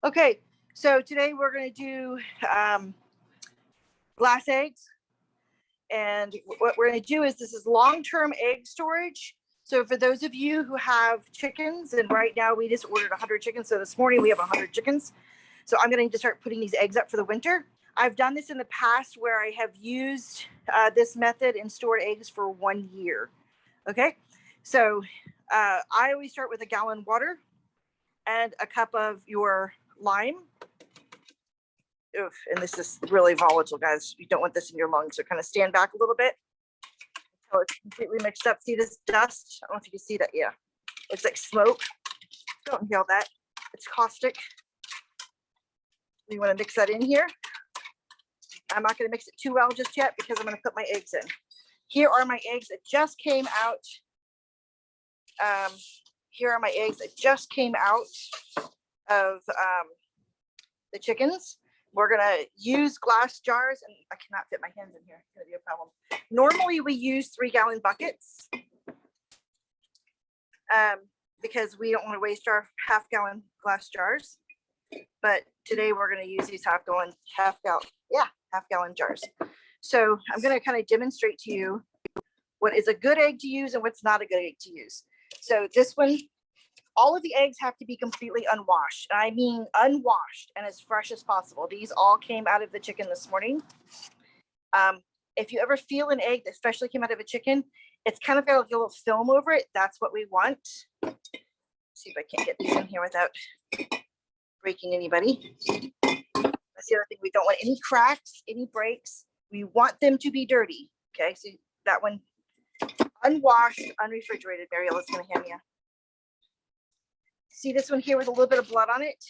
Okay, so today we're going to do glass eggs. And what we're going to do is this is long-term egg storage. So for those of you who have chickens, and right now we just ordered 100 chickens. So this morning we have 100 chickens. So I'm going to start putting these eggs up for the winter. I've done this in the past where I have used this method and stored eggs for 1 year. Okay, so I always start with a gallon water and a cup of your lime. Oof, and this is really volatile, guys. You don't want this in your lungs. So kind of stand back a little bit until it's completely mixed up. See this dust? I don't know if you can see that. Yeah, it's like smoke. Don't inhale that. It's caustic. We want to mix that in here. I'm not going to mix it too well just yet because I'm going to put my eggs in. Here are my eggs that just came out. Here are my eggs that just came out of the chickens. We're going to use glass jars, and I cannot fit my hands in here. It's going to be a problem. Normally we use 3-gallon buckets because we don't want to waste our half-gallon glass jars. But today we're going to use these half-gallon jars. So I'm going to kind of demonstrate to you what is a good egg to use and what's not a good egg to use. So this one, all of the eggs have to be completely unwashed. I mean unwashed and as fresh as possible. These all came out of the chicken this morning. If you ever feel an egg that especially came out of a chicken, it's kind of got like a little film over it. That's what we want. Let's see if I can't get these in here without breaking anybody. That's the other thing. We don't want any cracks, any breaks. We want them to be dirty. Okay, so that one, unwashed, unrefrigerated. Mariella's gonna hand you. See this one here with a little bit of blood on it?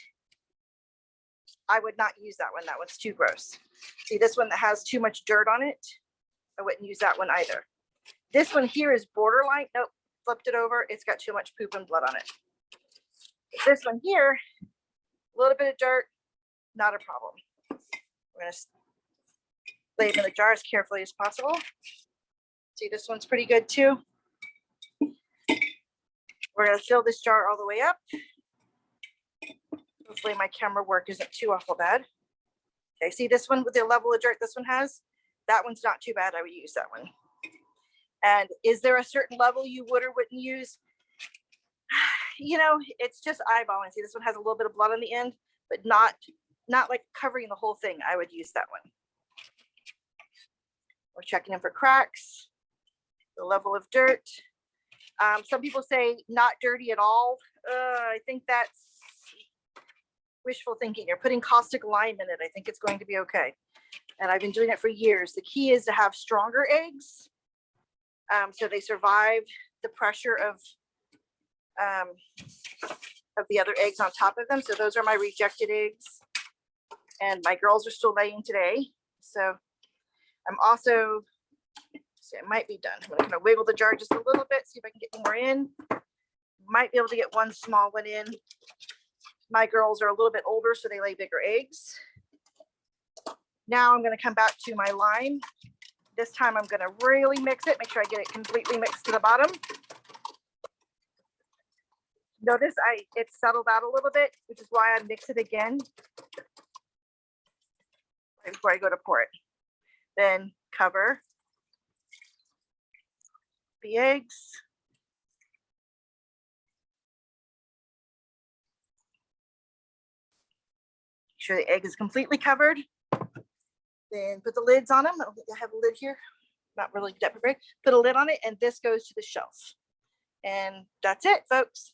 I would not use that one. That one's too gross. See this one that has too much dirt on it? I wouldn't use that one either. This one here is borderline. Nope, flipped it over. It's got too much poop and blood on it. This one here, a little bit of dirt, not a problem. We're gonna lay them in the jar as carefully as possible. See, this one's pretty good too. We're gonna fill this jar all the way up. Hopefully my camera work isn't too awful bad. Okay, see this one with the level of dirt this one has? That one's not too bad. I would use that one. And is there a certain level you would or wouldn't use? You know, it's just eyeballing. See, this one has a little bit of blood on the end, but not like covering the whole thing. I would use that one. We're checking in for cracks, the level of dirt. Some people say not dirty at all. I think that's wishful thinking. You're putting caustic lime in it. I think it's going to be okay. And I've been doing it for years. The key is to have stronger eggs so they survive the pressure of the other eggs on top of them. So those are my rejected eggs. And my girls are still laying today. So I'm also, see, it might be done. I'm going to wiggle the jar just a little bit, see if I can get more in. Might be able to get one small one in. My girls are a little bit older, so they lay bigger eggs. Now I'm going to come back to my lime. This time I'm going to really mix it, make sure I get it completely mixed to the bottom. Notice it's settled out a little bit, which is why I mix it again right before I go to pour it. Then cover the eggs. Make sure the egg is completely covered. Then put the lids on them. I don't think I have a lid here. Not really that prepared. Put a lid on it, and this goes to the shelf. And that's it, folks.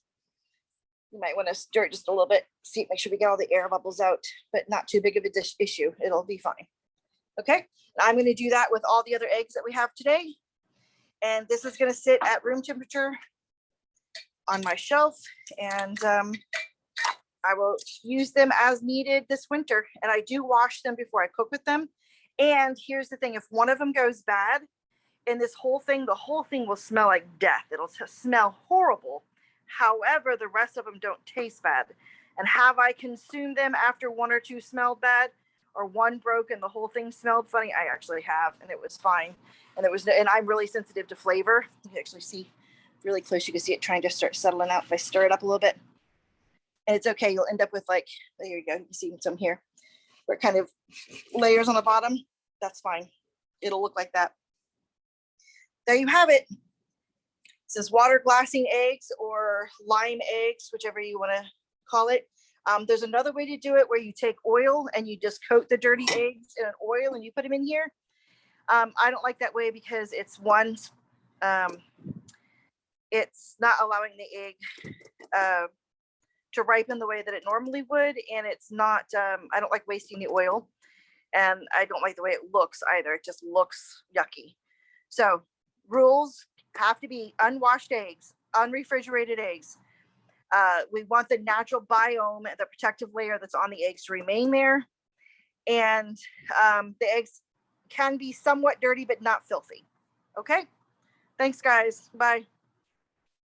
You might want to stir it just a little bit. See, make sure we get all the air bubbles out, but not too big of a issue. It'll be fine. Okay, and I'm going to do that with all the other eggs that we have today. And this is going to sit at room temperature on my shelf, and I will use them as needed this winter. And I do wash them before I cook with them. And here's the thing, if one of them goes bad in this whole thing, the whole thing will smell like death. It'll smell horrible. However, the rest of them don't taste bad. And have I consumed them after one or two smelled bad, or one broke and the whole thing smelled funny? I actually have, and it was fine. And and I'm really sensitive to flavor. You can actually see really close. You can see it trying to start settling out if I stir it up a little bit. And it's okay, you'll end up with like, there you go, you see some here, where kind of layers on the bottom. That's fine. It'll look like that. There you have it. This is water glassing eggs or lime eggs, whichever you want to call it. There's another way to do it where you take oil and you just coat the dirty eggs in an oil and you put them in here. I don't like that way because it's it's not allowing the egg to ripen the way that it normally would, and it's not, I don't like wasting the oil, and I don't like the way it looks either. It just looks yucky. So rules have to be unwashed eggs, unrefrigerated eggs. We want the natural biome, the protective layer that's on the eggs to remain there. And the eggs can be somewhat dirty, but not filthy. Okay, thanks guys, bye.